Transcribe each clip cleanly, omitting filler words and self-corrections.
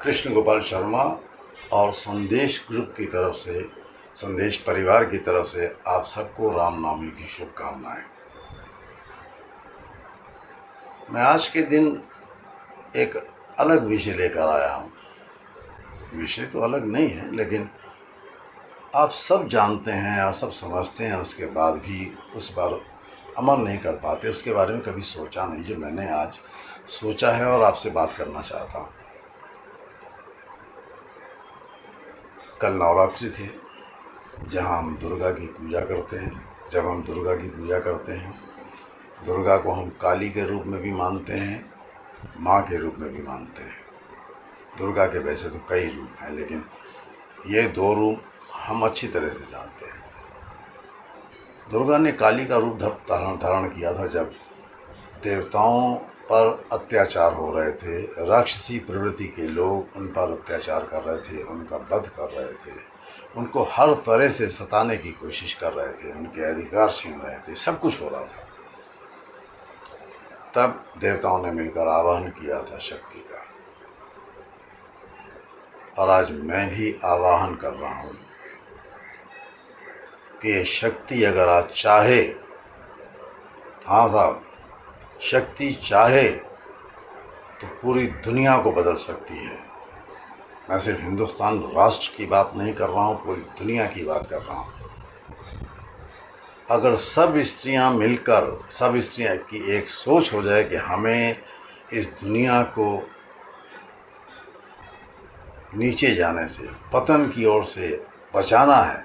कृष्ण गोपाल शर्मा और संदेश ग्रुप की तरफ से, संदेश परिवार की तरफ से आप सबको रामनवमी की शुभकामनाएं। मैं आज के दिन एक अलग विषय लेकर आया हूँ। विषय तो अलग नहीं है, लेकिन आप सब जानते हैं और सब समझते हैं, उसके बाद भी उस पर अमल नहीं कर पाते। उसके बारे में कभी सोचा नहीं, जो मैंने आज सोचा है और आपसे बात करना चाहता हूँ। कल नवरात्रि थे, जहाँ हम दुर्गा की पूजा करते हैं। जब हम दुर्गा की पूजा करते हैं, दुर्गा को हम काली के रूप में भी मानते हैं, माँ के रूप में भी मानते हैं। दुर्गा के वैसे तो कई रूप हैं, लेकिन ये दो रूप हम अच्छी तरह से जानते हैं। दुर्गा ने काली का रूप धारण किया था जब देवताओं पर अत्याचार हो रहे थे, राक्षसी प्रवृत्ति के लोग उन पर अत्याचार कर रहे थे, उनका वध कर रहे थे, उनको हर तरह से सताने की कोशिश कर रहे थे, उनके अधिकार छीन रहे थे, सब कुछ हो रहा था। तब देवताओं ने मिलकर आवाहन किया था शक्ति का, और आज मैं भी आवाहन कर रहा हूँ कि शक्ति अगर आज चाहे, हाँ साहब, शक्ति चाहे तो पूरी दुनिया को बदल सकती है। मैं सिर्फ हिंदुस्तान राष्ट्र की बात नहीं कर रहा हूँ, पूरी दुनिया की बात कर रहा हूँ। अगर सब स्त्रियाँ मिलकर, सब स्त्रियाँ की एक सोच हो जाए कि हमें इस दुनिया को नीचे जाने से, पतन की ओर से बचाना है,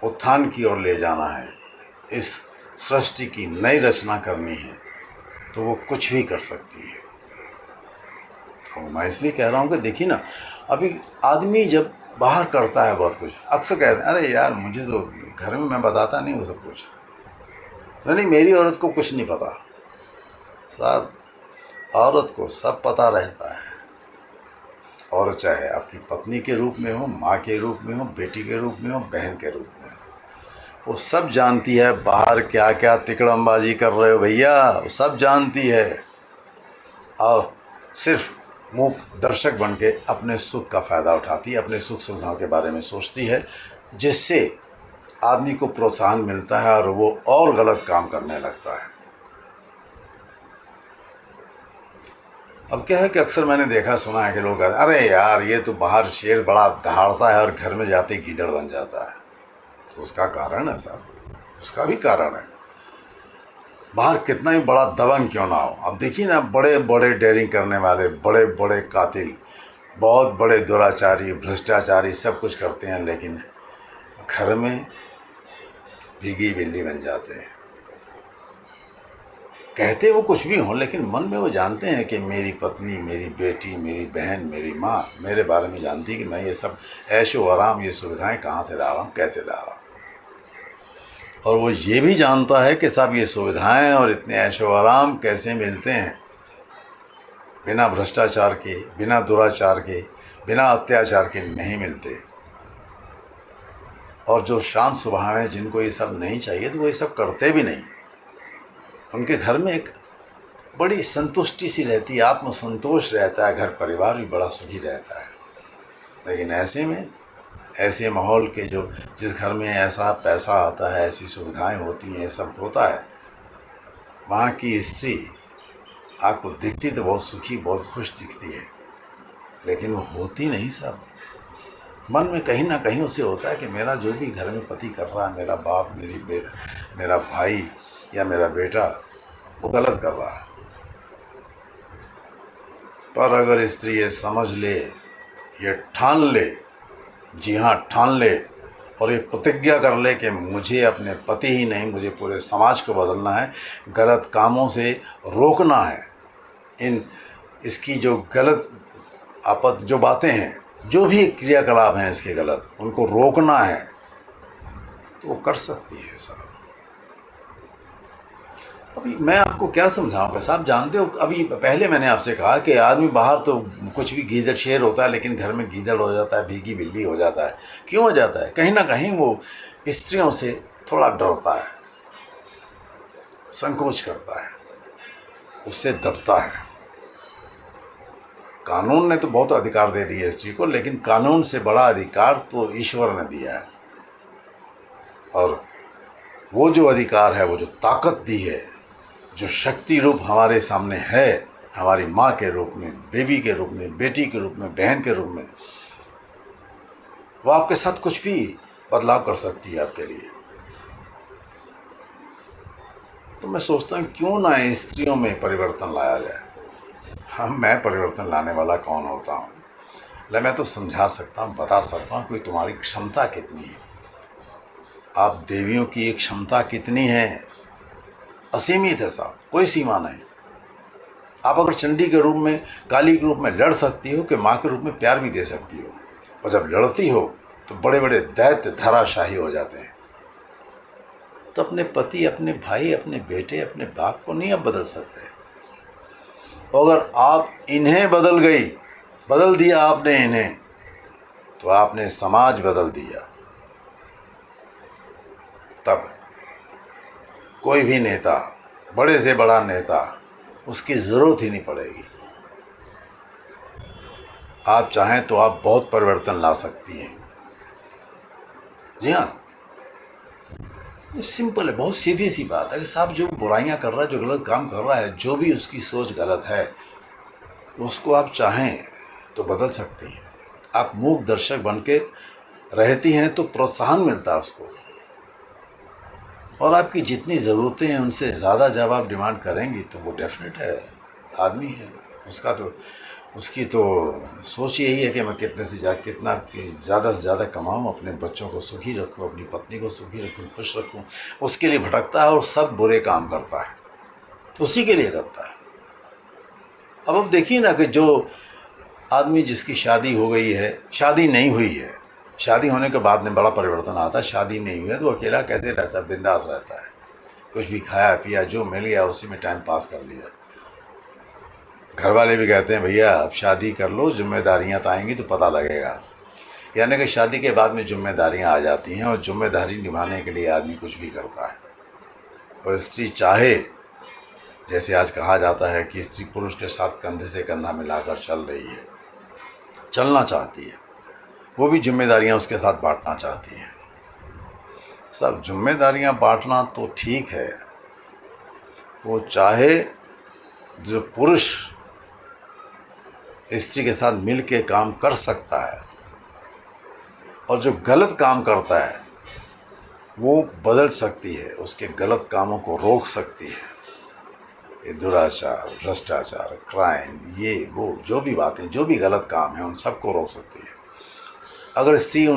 उत्थान की ओर ले जाना है, इस सृष्टि की नई रचना करनी है, तो वो कुछ भी कर सकती है। और मैं इसलिए कह रहा हूँ कि देखिए ना, अभी आदमी जब बाहर करता है बहुत कुछ, अक्सर कहते हैं अरे यार मुझे तो घर में मैं बताता नहीं वो सब कुछ, नहीं मेरी औरत को कुछ नहीं पता। साहब, औरत को सब पता रहता है। और चाहे आपकी पत्नी के रूप में हो, माँ के रूप में हो, बेटी के रूप में हो, बहन के रूप में हो, वो सब जानती है बाहर क्या क्या तिकड़मबाजी कर रहे हो भैया, वो सब जानती है। और सिर्फ मूक दर्शक बन के अपने सुख का फ़ायदा उठाती है, अपने सुख सुविधाओं के बारे में सोचती है, जिससे आदमी को प्रोत्साहन मिलता है और वो और गलत काम करने लगता है। अब क्या है कि अक्सर मैंने देखा सुना है कि लोग कहते हैं अरे यार ये तो बाहर शेर बड़ा दहाड़ता है और घर में जाते ही गीदड़ बन जाता है। तो उसका कारण है साहब, उसका भी कारण है। बाहर कितना ही बड़ा दबंग क्यों ना हो, अब देखिए ना, बड़े बड़े डेयरिंग करने वाले, बड़े बड़े कातिल, बहुत बड़े दुराचारी, भ्रष्टाचारी सब कुछ करते हैं, लेकिन घर में भीगी बिल्ली बन जाते हैं। कहते वो कुछ भी हों, लेकिन मन में वो जानते हैं कि मेरी पत्नी, मेरी बेटी, मेरी बहन, मेरी माँ मेरे बारे में जानती है कि मैं ये सब ऐशो आराम, ये सुविधाएं कहाँ से ला रहा हूँ, कैसे ला रहा हूँ। और वो ये भी जानता है कि साहब ये सुविधाएं और इतने ऐशो आराम कैसे मिलते हैं, बिना भ्रष्टाचार के, बिना दुराचार के, बिना अत्याचार के नहीं मिलते। और जो शांत स्वभाव हैं, जिनको ये सब नहीं चाहिए, तो वो ये सब करते भी नहीं। उनके घर में एक बड़ी संतुष्टि सी रहती है, आत्मसंतोष रहता है, घर परिवार भी बड़ा सुखी रहता है। लेकिन ऐसे में, ऐसे माहौल के जो, जिस घर में ऐसा पैसा आता है, ऐसी सुविधाएं होती हैं, सब होता है, वहाँ की स्त्री आपको दिखती तो बहुत सुखी, बहुत खुश दिखती है, लेकिन वो होती नहीं साहब। मन में कहीं ना कहीं उसे होता है कि मेरा जो भी घर में पति कर रहा है, मेरा बाप, मेरा भाई या मेरा बेटा, वो गलत कर रहा है। पर अगर स्त्री ये समझ ले, ये ठान ले, जी हाँ ठान ले, और ये प्रतिज्ञा कर ले कि मुझे अपने पति ही नहीं, मुझे पूरे समाज को बदलना है, गलत कामों से रोकना है, इसकी जो गलत जो बातें हैं, जो भी क्रियाकलाप हैं इसके गलत, उनको रोकना है, तो वो कर सकती है साहब। अभी मैं आपको क्या समझाऊँ साहब, जानते हो, अभी पहले मैंने आपसे कहा कि आदमी बाहर तो कुछ भी गीदड़ शेर होता है, लेकिन घर में गीदड़ हो जाता है, भीगी बिल्ली हो जाता है। क्यों हो जाता है? कहीं ना कहीं वो स्त्रियों से थोड़ा डरता है, संकोच करता है, उससे दबता है। कानून ने तो बहुत अधिकार दे दिए स्त्री को, लेकिन कानून से बड़ा अधिकार तो ईश्वर ने दिया है। और वो जो अधिकार है, वो जो ताकत दी है, जो शक्ति रूप हमारे सामने है, हमारी माँ के रूप में, बेबी के रूप में, बेटी के रूप में, बहन के रूप में, वो आपके साथ कुछ भी बदलाव कर सकती है आपके लिए। तो मैं सोचता हूँ क्यों ना स्त्रियों में परिवर्तन लाया जाए। मैं परिवर्तन लाने वाला कौन होता हूँ? मैं तो समझा सकता हूँ, बता सकता हूँ कि तुम्हारी क्षमता कितनी है। आप देवियों की एक क्षमता कितनी है, असीमित है साहब, कोई सीमा नहीं। आप अगर चंडी के रूप में, काली के रूप में लड़ सकती हो, कि माँ के रूप में प्यार भी दे सकती हो, और जब लड़ती हो तो बड़े बड़े दैत्य धराशाही हो जाते हैं। तो अपने पति, अपने भाई, अपने बेटे, अपने बाप को नहीं आप बदल सकते। अगर आप इन्हें बदल गई, बदल दिया आपने इन्हें, तो आपने समाज बदल दिया। तब कोई भी नेता, बड़े से बड़ा नेता, उसकी ज़रूरत ही नहीं पड़ेगी। आप चाहें तो आप बहुत परिवर्तन ला सकती हैं। जी हाँ, सिंपल है, बहुत सीधी सी बात है कि साहब जो बुराइयां कर रहा है, जो गलत काम कर रहा है, जो भी उसकी सोच गलत है, उसको आप चाहें तो बदल सकती हैं। आप मूक दर्शक बन के रहती हैं तो प्रोत्साहन मिलता है उसको, और आपकी जितनी ज़रूरतें हैं उनसे ज़्यादा जब आप डिमांड करेंगी तो वो डेफिनेट है, आदमी है, उसकी तो सोच यही है कि मैं कितना से ज़्यादा कमाऊँ, अपने बच्चों को सुखी रखूँ, अपनी पत्नी को सुखी रखूँ, खुश रखूँ। उसके लिए भटकता है और सब बुरे काम करता है, उसी के लिए करता है। अब देखिए ना कि जो आदमी जिसकी शादी हो गई है, शादी नहीं हुई है, शादी होने के बाद में बड़ा परिवर्तन आता है। शादी नहीं हुई है तो अकेला कैसे रहता है? बिंदास रहता है, कुछ भी खाया पिया, जो मिल गया उसी में टाइम पास कर लिया। घर वाले भी कहते हैं भैया अब शादी कर लो, जिम्मेदारियां तो आएंगी तो पता लगेगा। यानी कि शादी के बाद में जिम्मेदारियां आ जाती हैं, और जिम्मेदारी निभाने के लिए आदमी कुछ भी करता है। और स्त्री चाहे, जैसे आज कहा जाता है कि स्त्री पुरुष के साथ कंधे से कंधा मिलाकर चल रही है, चलना चाहती है, वो भी जिम्मेदारियां उसके साथ बांटना चाहती है। सब जिम्मेदारियां बांटना तो ठीक है, वो चाहे जो पुरुष स्त्री के साथ मिल के काम कर सकता है, और जो गलत काम करता है वो बदल सकती है, उसके गलत कामों को रोक सकती है। ये दुराचार, भ्रष्टाचार, क्राइम, ये वो जो भी बातें, जो भी गलत काम है, उन सबको रोक सकती है। अगर स्त्री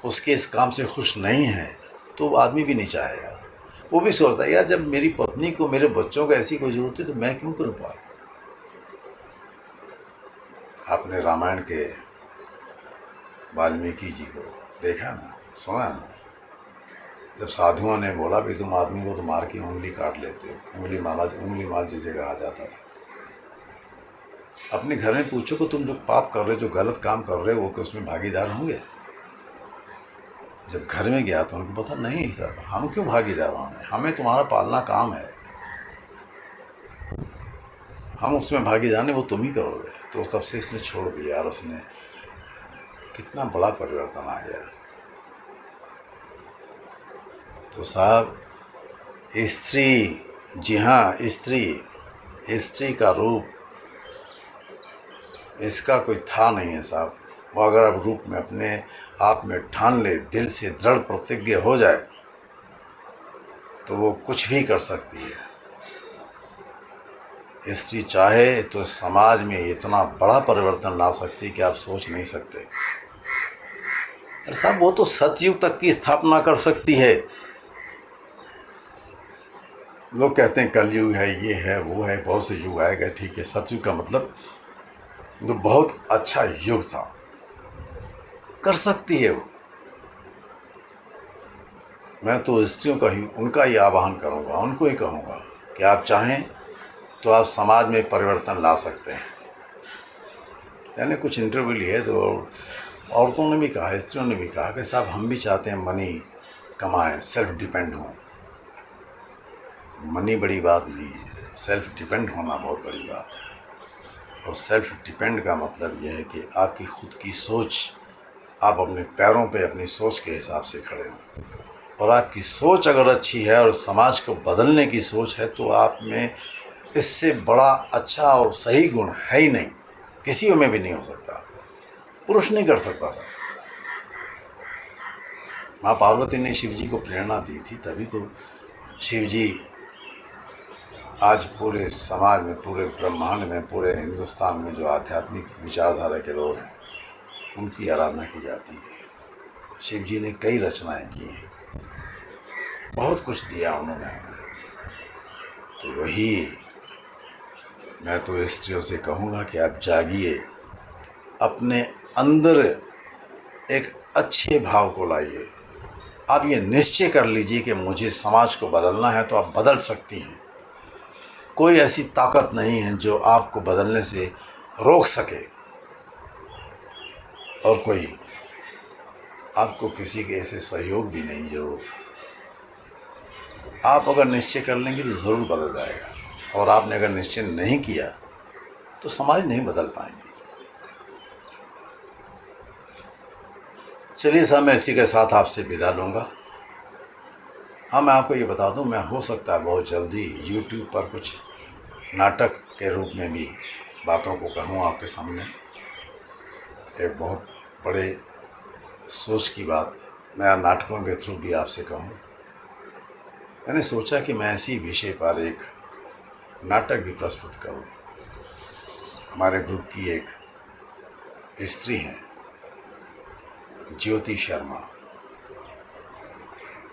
उसके इस काम से खुश नहीं है तो आदमी भी नहीं चाहेगा। वो भी सोचता है यार जब मेरी पत्नी को, मेरे बच्चों को ऐसी कोई ज़रूरत है तो मैं क्यों करूँ पाप। आपने रामायण के वाल्मीकि जी को देखा ना, सुना ना, जब साधुओं ने बोला भी तुम आदमी को तो मार के उंगली काट लेते हो, उंगली माल जिसे कहा जाता था। अपने घर में पूछो कि तुम जो पाप कर रहे हो, जो गलत काम कर रहे हो, वो कि उसमें भागीदार होंगे? जब घर में गया तो उनको पता नहीं सर, हम क्यों भागीदार होंगे, हमें तुम्हारा पालना काम है, हम उसमें भागीदार नहीं, वो तुम ही करोगे। तो तब से इसने छोड़ दिया, और उसने कितना बड़ा परिवर्तन आ गया। तो साहब स्त्री, जी हाँ, स्त्री का रूप इसका कोई था नहीं है साहब। वो अगर आप रूप में अपने आप में ठान ले, दिल से दृढ़ प्रतिज्ञ हो जाए, तो वो कुछ भी कर सकती है। स्त्री चाहे तो समाज में इतना बड़ा परिवर्तन ला सकती है कि आप सोच नहीं सकते। अरे साहब वो तो सतयुग तक की स्थापना कर सकती है। लोग कहते हैं कलयुग है, ये है, वो है, बहुत से युग आएगा, ठीक है। सतयुग का मतलब तो बहुत अच्छा युग था, कर सकती है वो। मैं तो स्त्रियों का ही, उनका ही आह्वान करूँगा, उनको ही कहूँगा कि आप चाहें तो आप समाज में परिवर्तन ला सकते हैं। मैंने कुछ इंटरव्यू लिए तो औरतों ने भी कहा, स्त्रियों ने भी कहा कि साहब हम भी चाहते हैं मनी कमाएं, सेल्फ डिपेंड हों। मनी बड़ी बात नहीं है, सेल्फ डिपेंड होना बहुत बड़ी बात है। और सेल्फ डिपेंड का मतलब यह है कि आपकी खुद की सोच, आप अपने पैरों पे अपनी सोच के हिसाब से खड़े हों। और आपकी सोच अगर अच्छी है और समाज को बदलने की सोच है, तो आप में इससे बड़ा अच्छा और सही गुण है ही नहीं, किसी में भी नहीं हो सकता। पुरुष नहीं कर सकता सर। माँ पार्वती ने शिव जी को प्रेरणा दी थी, तभी तो शिव जी आज पूरे समाज में, पूरे ब्रह्मांड में, पूरे हिंदुस्तान में जो आध्यात्मिक विचारधारा के लोग हैं उनकी आराधना की जाती है। शिव जी ने कई रचनाएं की हैं, बहुत कुछ दिया उन्होंने हमें। तो वही मैं तो स्त्रियों से कहूँगा कि आप जागिए, अपने अंदर एक अच्छे भाव को लाइए। आप ये निश्चय कर लीजिए कि मुझे समाज को बदलना है, तो आप बदल सकती हैं। कोई ऐसी ताकत नहीं है जो आपको बदलने से रोक सके, और कोई आपको किसी के ऐसे सहयोग भी नहीं जरूरत है। आप अगर निश्चय कर लेंगे तो ज़रूर बदल जाएगा, और आपने अगर निश्चय नहीं किया तो समाज नहीं बदल पाएंगे। चलिए साहब, मैं इसी के साथ आपसे विदा लूँगा। हाँ, मैं आपको ये बता दूँ, मैं हो सकता है बहुत जल्दी YouTube पर कुछ नाटक के रूप में भी बातों को कहूँ आपके सामने। एक बहुत बड़े सोच की बात मैं नाटकों के थ्रू भी आपसे कहूँ। मैंने सोचा कि मैं इसी विषय पर एक नाटक भी प्रस्तुत करूँ। हमारे ग्रुप की एक स्त्री हैं, ज्योति शर्मा,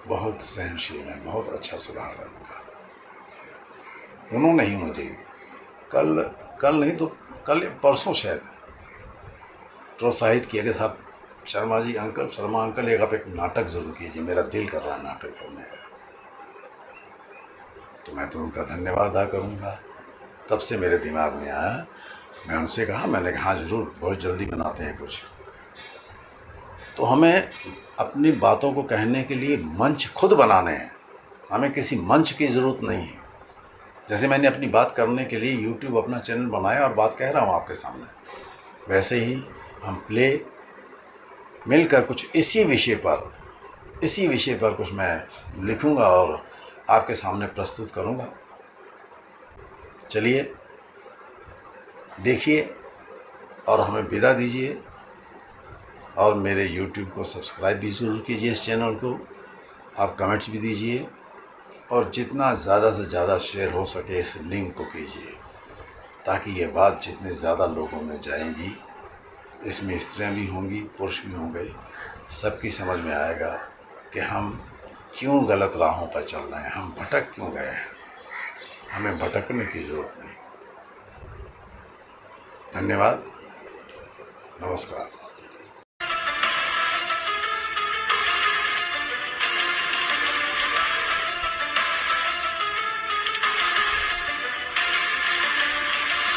बहुत सहनशील हैं, बहुत अच्छा स्वभाव है उनका। उन्होंने ही मुझे कल नहीं तो कल परसों शायद प्रोत्साहित किया कि साहब शर्मा अंकल एक आप एक नाटक ज़रूर कीजिए, मेरा दिल कर रहा है नाटक करने का। तो मैं तो उनका धन्यवाद अदा करूँगा। तब से मेरे दिमाग में आया, मैं उनसे कहा, मैंने कहा हाँ ज़रूर, बहुत जल्दी बनाते हैं कुछ। तो हमें अपनी बातों को कहने के लिए मंच खुद बनाने हैं, हमें किसी मंच की ज़रूरत नहीं है। जैसे मैंने अपनी बात करने के लिए YouTube अपना चैनल बनाया और बात कह रहा हूँ आपके सामने, वैसे ही हम मिलकर कुछ इसी विषय पर कुछ मैं लिखूँगा और आपके सामने प्रस्तुत करूँगा। चलिए देखिए और हमें विदा दीजिए, और मेरे YouTube को सब्सक्राइब भी ज़रूर कीजिए, इस चैनल को। आप कमेंट्स भी दीजिए, और जितना ज़्यादा से ज़्यादा शेयर हो सके इस लिंक को कीजिए, ताकि ये बात जितने ज़्यादा लोगों में जाएंगी, इसमें स्त्रियाँ भी होंगी, पुरुष भी होंगे, सबकी समझ में आएगा कि हम क्यों गलत राहों पर चल रहे हैं, हम भटक क्यों गए हैं। हमें भटकने की ज़रूरत नहीं। धन्यवाद, नमस्कार।